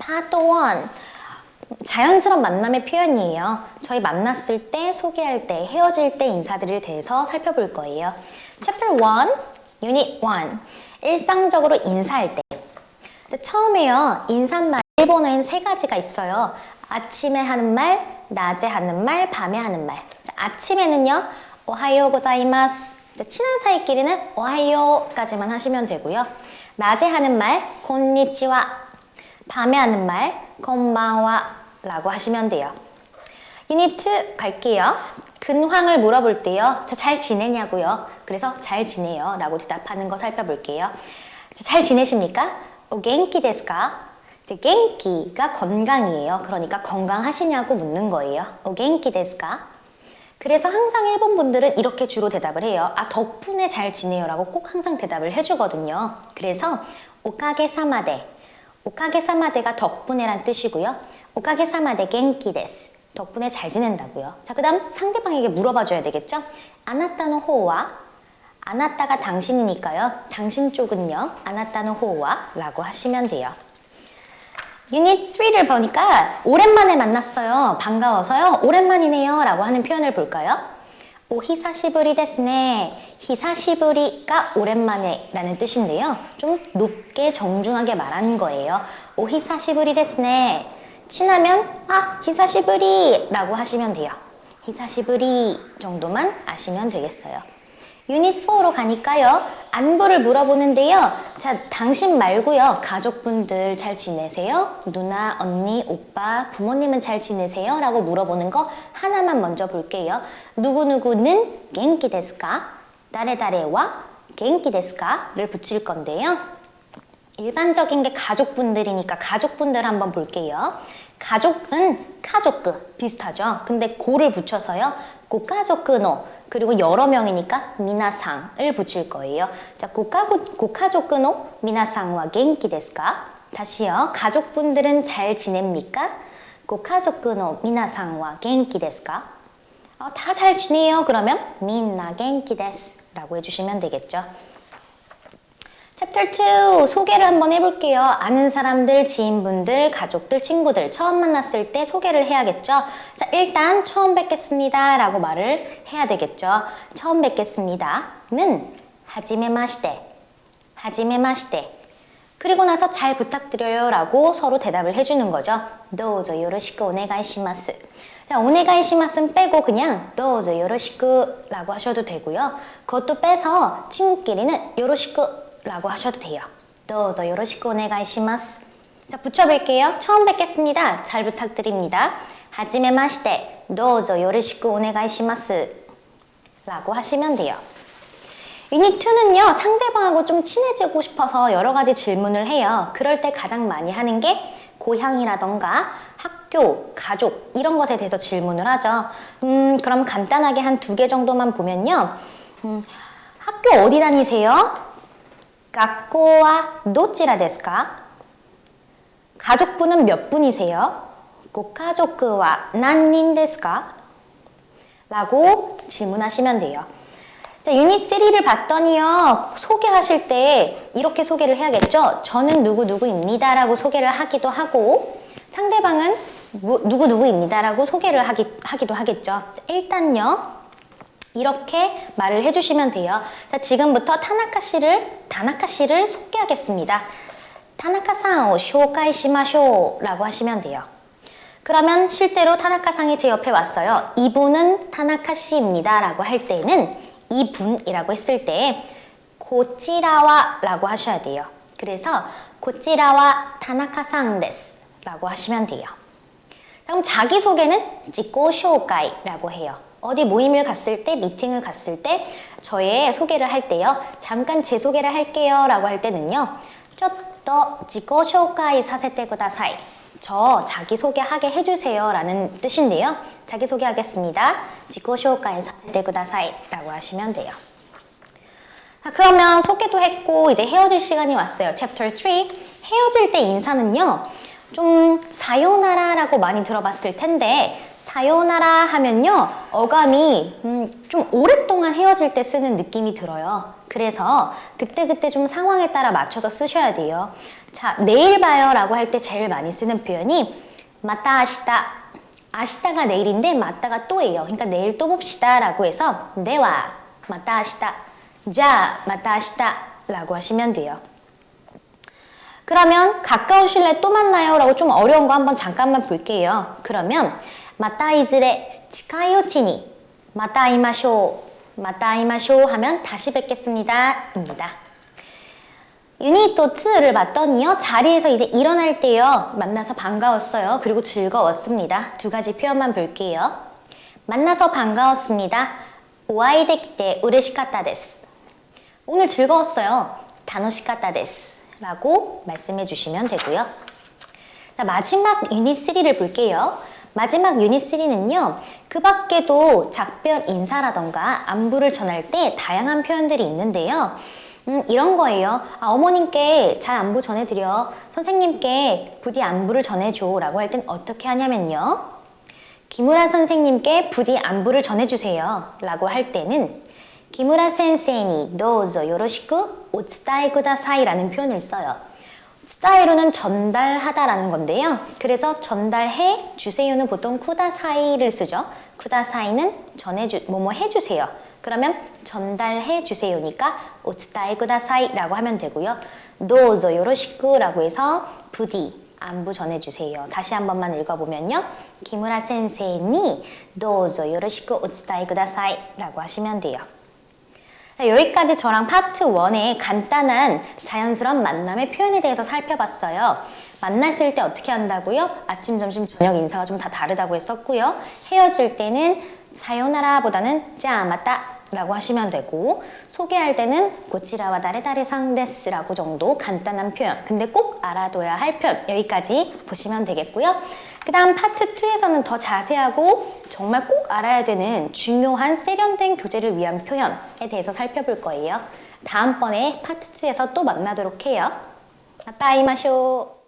Part 1. 자연스러운 만남의 표현이에요. 저희 만났을 때, 소개할 때, 헤어질 때 인사드릴 대해서 살펴볼 거예요. Chapter 1, Unit 1. 일상적으로 인사할 때. 처음에요. 인사말 일본어엔 3가지가 있어요. 아침에 하는 말, 낮에 하는 말, 밤에 하는 말. 아침에는요. 오하요 고자이마스. 친한 사이끼리는 오하요까지만 하시면 되고요. 낮에 하는 말, 곤니치와. 밤에 하는 말, 건방와 라고 하시면 돼요. 유닛 2 갈게요. 근황을 물어볼 때요. 잘 지내냐고요. 그래서 잘 지내요 라고 대답하는 거 살펴볼게요. 잘 지내십니까? 겐키 데스까? 겐키가 건강이에요. 그러니까 건강하시냐고 묻는 거예요. 겐키 데스까? 그래서 항상 일본 분들은 이렇게 주로 대답을 해요. 덕분에 잘 지내요 라고 꼭 항상 대답을 해주거든요. 그래서 오카게사마데, 오카게사마데가 덕분에란 뜻이고요. 오카게사마데 겐키 데스, 덕분에 잘 지낸다고요. 자, 그 다음 상대방에게 물어봐 줘야 되겠죠? 아나타노 호와, 아나타가 당신이니까요. 당신 쪽은요. 아나타노 호와 라고 하시면 돼요. 유닛 3를 보니까 오랜만에 만났어요. 반가워서요. 오랜만이네요 라고 하는 표현을 볼까요? 오히사시부리 데스네. 히사시부리가 오랜만에 라는 뜻인데요. 좀 높게 정중하게 말하는 거예요. 오히사시부리 데스네. 친하면 히사시부리 라고 하시면 돼요. 히사시부리 정도만 아시면 되겠어요. 유닛 4로 가니까요. 안부를 물어보는데요. 자, 당신 말고요. 가족분들 잘 지내세요? 누나, 언니, 오빠, 부모님은 잘 지내세요? 라고 물어보는 거 하나만 먼저 볼게요. 누구누구는 겐키 데스까? 다레다레와 겐키 데스까?를 붙일 건데요. 일반적인 게 가족분들이니까 가족분들 한번 볼게요. 가족은 카조크 비슷하죠. 근데 고를 붙여서요. 고카조크노 그리고 여러 명이니까 미나상을 붙일 거예요. 자, 고카조크노 미나상와 겐키 데스까? 다시요. 가족분들은 잘 지냅니까? 고카조크노 미나상와 겐키 데스까? 다 잘 지내요. 그러면 민나 겐키 데스 라고 해주시면 되겠죠. 챕터 2 소개를 한번 해볼게요. 아는 사람들, 지인분들, 가족들, 친구들 처음 만났을 때 소개를 해야겠죠. 자, 일단 처음 뵙겠습니다 라고 말을 해야 되겠죠. 처음 뵙겠습니다 는 하지메마시테, 하지메마시테. 그리고 나서 잘 부탁드려요 라고 서로 대답을 해주는 거죠. 도우조 요로시쿠 오네가이시마스. 자, 오네가이시마스는 빼고 그냥 도우조 요로시쿠 라고 하셔도 되고요. 그것도 빼서 친구끼리는 요로시쿠 라고 하셔도 돼요. 도우조 요로시쿠 오네가이시마스. 자, 붙여볼게요. 처음 뵙겠습니다. 잘 부탁드립니다. 하지메마시테 도우조 요로시쿠 오네가이시마스 라고 하시면 돼요. 유닛 2는요. 상대방하고 좀 친해지고 싶어서 여러 가지 질문을 해요. 그럴 때 가장 많이 하는 게 고향이라던가 학교, 가족 이런 것에 대해서 질문을 하죠. 그럼 간단하게 한 2개 정도만 보면요. 학교 어디 다니세요? 학교와 도치라 데스까? 가족분은 몇 분이세요? 고가족과 난닌 데스까? 라고 질문하시면 돼요. 자, 유닛 3를 봤더니요. 소개하실 때 이렇게 소개를 해야겠죠? 저는 누구누구입니다 라고 소개를 하기도 하고 상대방은 누구누구입니다 라고 소개를 하기도 하겠죠. 자, 일단요. 이렇게 말을 해주시면 돼요. 자, 지금부터 다나카 씨를 소개하겠습니다. 타나카상 오 쇼카이시마쇼 라고 하시면 돼요. 그러면 실제로 타나카상이 제 옆에 왔어요. 이분은 타나카 씨입니다 라고 할 때는 이분이라고 했을 때 고치라와 라고 하셔야 돼요. 그래서 고치라와 타나카상 데스 라고 하시면 돼요. 그럼 자기소개는 지코쇼카이 라고 해요. 어디 모임을 갔을 때, 미팅을 갔을 때 저의 소개를 할 때요. 잠깐 제 소개를 할게요 라고 할 때는요. 쪼또 지코쇼카이 사세테 쿠다사이. 저 자기소개하게 해주세요 라는 뜻인데요. 자기소개하겠습니다. 지코쇼카이 사세테 쿠다사이 라고 하시면 돼요. 자, 그러면 소개도 했고 이제 헤어질 시간이 왔어요. 챕터 3. 헤어질 때 인사는요. 좀 사요나라라고 많이 들어봤을 텐데 사요나라 하면요. 어감이 좀 오랫동안 헤어질 때 쓰는 느낌이 들어요. 그래서 그때그때 좀 상황에 따라 맞춰서 쓰셔야 돼요. 자, 내일 봐요 라고 할 때 제일 많이 쓰는 표현이 마타 아시다. 아시다가 내일인데 마타가 또예요. 그러니까 내일 또 봅시다 라고 해서 네와 마타 아시다. 자, 마타 아시다 라고 하시면 돼요. 그러면 가까운 시일에 또 만나요 라고 좀 어려운 거 한번 잠깐만 볼게요. 그러면 마타 이즈레 치카이 우치니 마타 이마쇼 마타 이마쇼 하면 다시 뵙겠습니다 입니다. 유닛 2를 봤더니요. 자리에서 이제 일어날 때요. 만나서 반가웠어요. 그리고 즐거웠습니다. 두 가지 표현만 볼게요. 만나서 반가웠습니다. 오아이 데키테 우레시카타 데스. 오늘 즐거웠어요. 다노시카타 데스. 라고 말씀해 주시면 되고요. 자, 마지막 유닛 3를 볼게요. 마지막 유닛 3는요. 그 밖에도 작별 인사라던가 안부를 전할 때 다양한 표현들이 있는데요. 이런 거예요. 어머님께 잘 안부 전해드려. 선생님께 부디 안부를 전해줘 라고 할 땐 어떻게 하냐면요. 기무라 선생님께 부디 안부를 전해주세요 라고 할 때는 기무라 센세이니 도우조 요로시쿠 오츠다이 쿠다사이 라는 표현을 써요. 스타이로는 전달하다라는 건데요. 그래서 전달해 주세요는 보통 쿠다사이를 쓰죠. 쿠다사이는 뭐뭐 해주세요. 그러면 전달해 주세요니까 오츠다이 쿠다사이라고 하면 되고요. 도우조 요로시쿠라고 해서 부디 안부 전해주세요. 다시 한 번만 읽어보면요. 기무라 센세이니 도우조 요로시쿠 오츠다이 쿠다사이라고 하시면 돼요. 여기까지 저랑 파트 1의 간단한 자연스러운 만남의 표현에 대해서 살펴봤어요. 만났을 때 어떻게 한다고요? 아침, 점심, 저녁 인사가 좀 다 다르다고 했었고요. 헤어질 때는 사요나라보다는 짜 맞다 라고 하시면 되고, 소개할 때는 고치라와 다레다레 상데스 라고 정도 간단한 표현, 근데 꼭 알아둬야 할 표현, 여기까지 보시면 되겠고요. 그 다음 파트 2에서는 더 자세하고 정말 꼭 알아야 되는 중요한 세련된 교재를 위한 표현에 대해서 살펴볼 거예요. 다음번에 파트 2에서 또 만나도록 해요. 마타이마쇼.